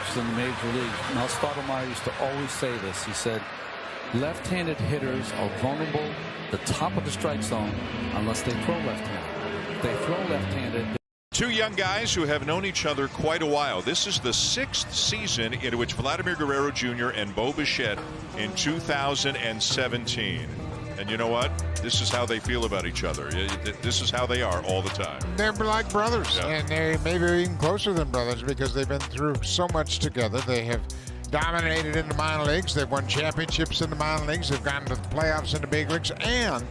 pitchers in the major leagues. Mel Stottlemyre used to always say this. He said, left-handed hitters are vulnerable at the top of the strike zone unless they throw left-handed. If they throw left-handed. Two young guys who have known each other quite a while. This is the 6th season in which Vladimir Guerrero Jr. and Bo Bichette in 2017. And you know what? This is how they feel about each other. This is how they are all the time. They're like brothers, yeah. And they maybe are even closer than brothers because they've been through so much together. They have dominated in the minor leagues. They've won championships in the minor leagues. They've gotten to the playoffs in the big leagues, and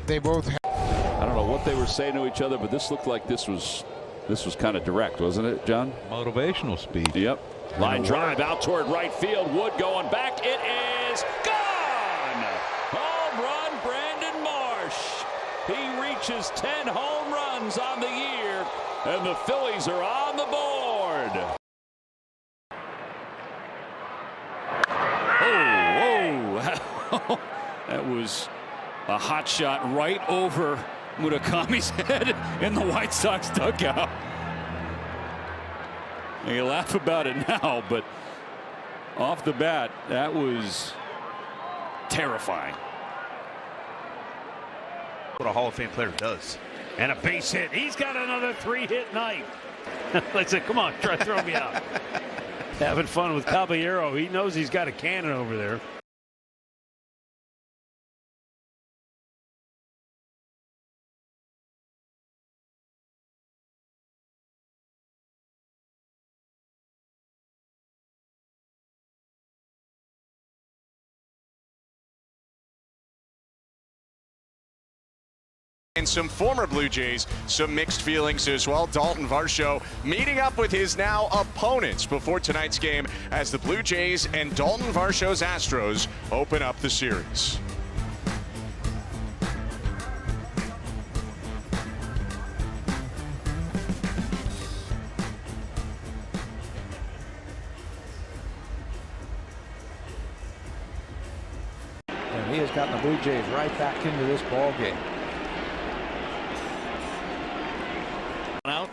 they both have. I don't know what they were saying to each other, but this looked like this was kind of direct, wasn't it, John? Motivational speech. Yep. Line drive out toward right field. Wood going back. It is gone. Home run, Brandon Marsh. He reaches 10 home runs on the year, and the Phillies are on the board. Oh, that was a hot shot right over Murakami's head in the White Sox dugout. You laugh about it now, but off the bat, that was terrifying. What a Hall of Fame player does. And a base hit. He's got another 3-hit night. Like I said, come on, try to throw me out. Having fun with Caballero. He knows he's got a cannon over there. And some former Blue Jays, some mixed feelings as well. Dalton Varsho meeting up with his now opponents before tonight's game as the Blue Jays and Dalton Varsho's Astros open up the series. And he has gotten the Blue Jays right back into this ball game. Out.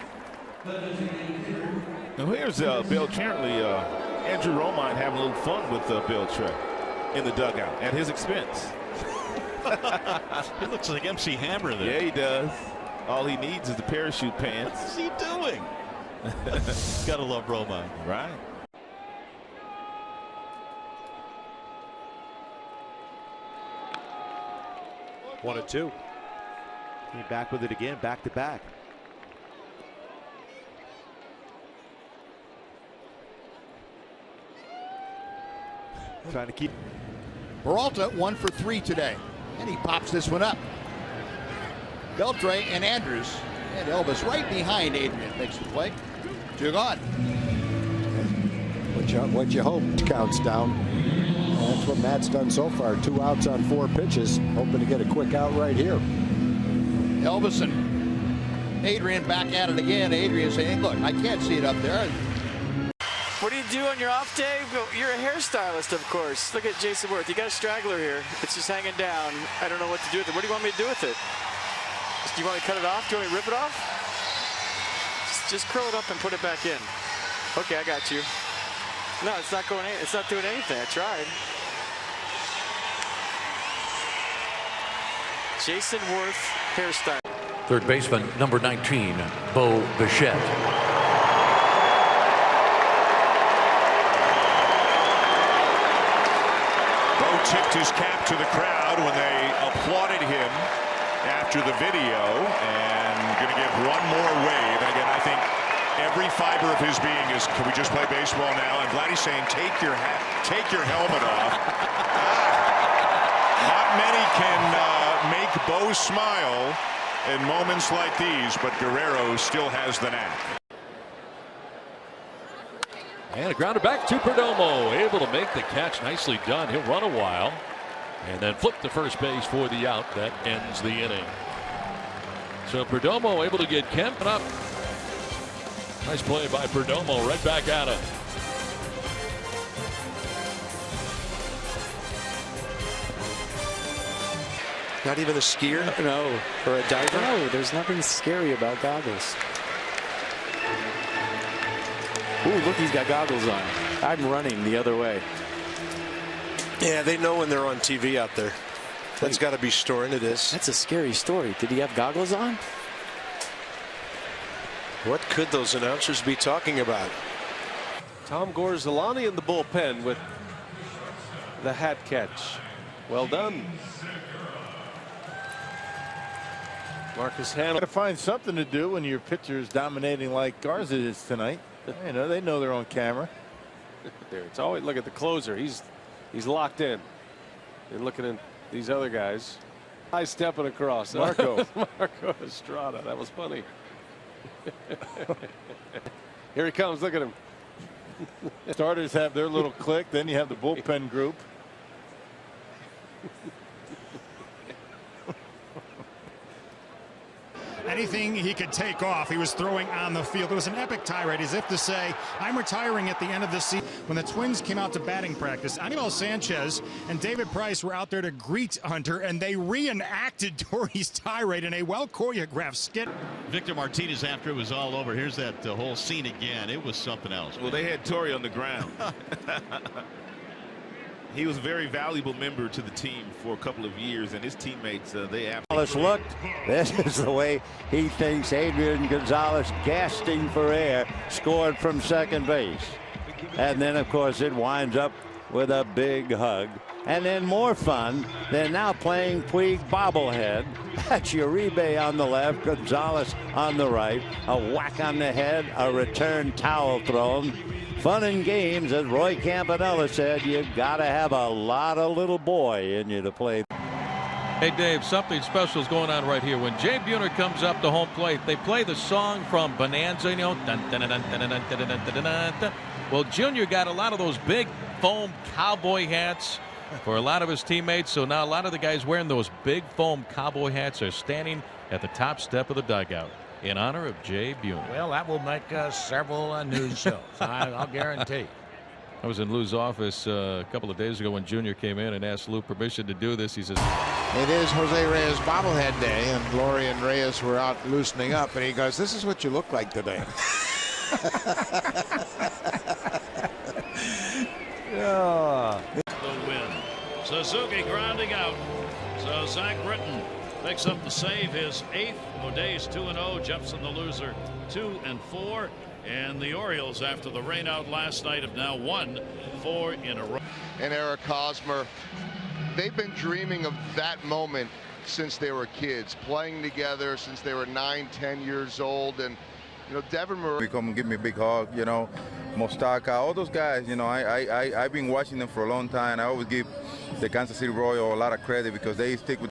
Now here's Bill Chantley. Andrew Romine having a little fun with Bill Trey in the dugout at his expense. He looks like MC Hammer there. Yeah, he does. All he needs is the parachute pants. What's he doing? Gotta love Romine. Right. One and two. Came back with it again, back to back. Trying to keep. Peralta 1 for 3 today, and he pops this one up. Beltre and Andrews and Elvis right behind Adrian makes the play. 2 gone. What you hope counts down. That's what Matt's done so far. 2 outs on 4 pitches, hoping to get a quick out right here. Elvis and Adrian back at it again. Adrian saying, "Look, I can't see it up there." What do you do on your off day? You're a hairstylist, of course. Look at Jason Worth. You got a straggler here. It's just hanging down. I don't know what to do with it. What do you want me to do with it? Do you want me to cut it off? Do you want me to rip it off? Just curl it up and put it back in. Okay, I got you. No, it's not going. It's not doing anything. I tried. Jason Worth, hairstyle. Third baseman, number 19, Bo Bichette. Tipped his cap to the crowd when they applauded him after the video, and going to give one more wave. And again, I think every fiber of his being is, can we just play baseball now? And Vladdy's saying, take your helmet off. Not many can make Bo smile in moments like these, but Guerrero still has the knack. And a grounder back to Perdomo, able to make the catch. Nicely done. He'll run a while and then flip to first base for the out. That ends the inning. So Perdomo able to get Kemp up. Nice play by Perdomo, right back at him. Not even a skier? No. Or a diver? No, there's nothing scary about goggles. Ooh, look, he's got goggles on. I'm running the other way. Yeah, they know when they're on TV out there. That's got to be storing. It is. That's a scary story. Did he have goggles on? What could those announcers be talking about? Tom Gorzolani in the bullpen with the hat catch. Well done. Marcus Hannah. Got to find something to do when your pitcher is dominating like Garza is tonight. You know, they know they're on camera. There, it's always look at the closer. He's locked in. And looking at these other guys. High stepping across. Marco Estrada. That was funny. Here he comes. Look at him. Starters have their little clique. Then you have the bullpen group. Anything he could take off, he was throwing on the field. It was an epic tirade, as if to say, I'm retiring at the end of the season. When the Twins came out to batting practice, Anibal Sanchez and David Price were out there to greet Hunter, and they reenacted Torrey's tirade in a well-choreographed skit. Victor Martinez, after it was all over, here's that whole scene again. It was something else. Well, they had Torrey on the ground. He was a very valuable member to the team for a couple of years, and his teammates, they Gonzalez looked. This is the way he thinks Adrian Gonzalez, gasping for air, scored from second base. And then, of course, it winds up with a big hug. And then more fun, they're now playing Puig bobblehead. That's Uribe on the left, Gonzalez on the right. A whack on the head, a return towel thrown. Fun and games, as Roy Campanella said, you got to have a lot of little boy in you to play. Hey, Dave, something special is going on right here. When Jay Buhner comes up to home plate, they play the song from Bonanza, you know. Dun, dun, dun, dun, dun, dun, dun, dun, dun, dun, dun. Well, Junior got a lot of those big foam cowboy hats for a lot of his teammates. So now a lot of the guys wearing those big foam cowboy hats are standing at the top step of the dugout in honor of Jay Buhner. Well, that will make several news shows. I'll guarantee. I was in Lou's office a couple of days ago when Junior came in and asked Lou permission to do this. He says, it is Jose Reyes bobblehead day, and Lori and Reyes were out loosening up, and he goes, this is what you look like today. Yeah. The win. Suzuki grounding out. So Zach Britton picks up the save, his 8th. O'Day's 2-0, jumps in the loser 2-4. And the Orioles, after the rainout last night, have now won 4 in a row. And Eric Hosmer, they've been dreaming of that moment since they were kids, playing together since they were 9-10 years old. And you know, Devin Murray come and give me a big hug, you know, Mostaka, all those guys, you know, I've been watching them for a long time. I always give the Kansas City Royals a lot of credit because they stick with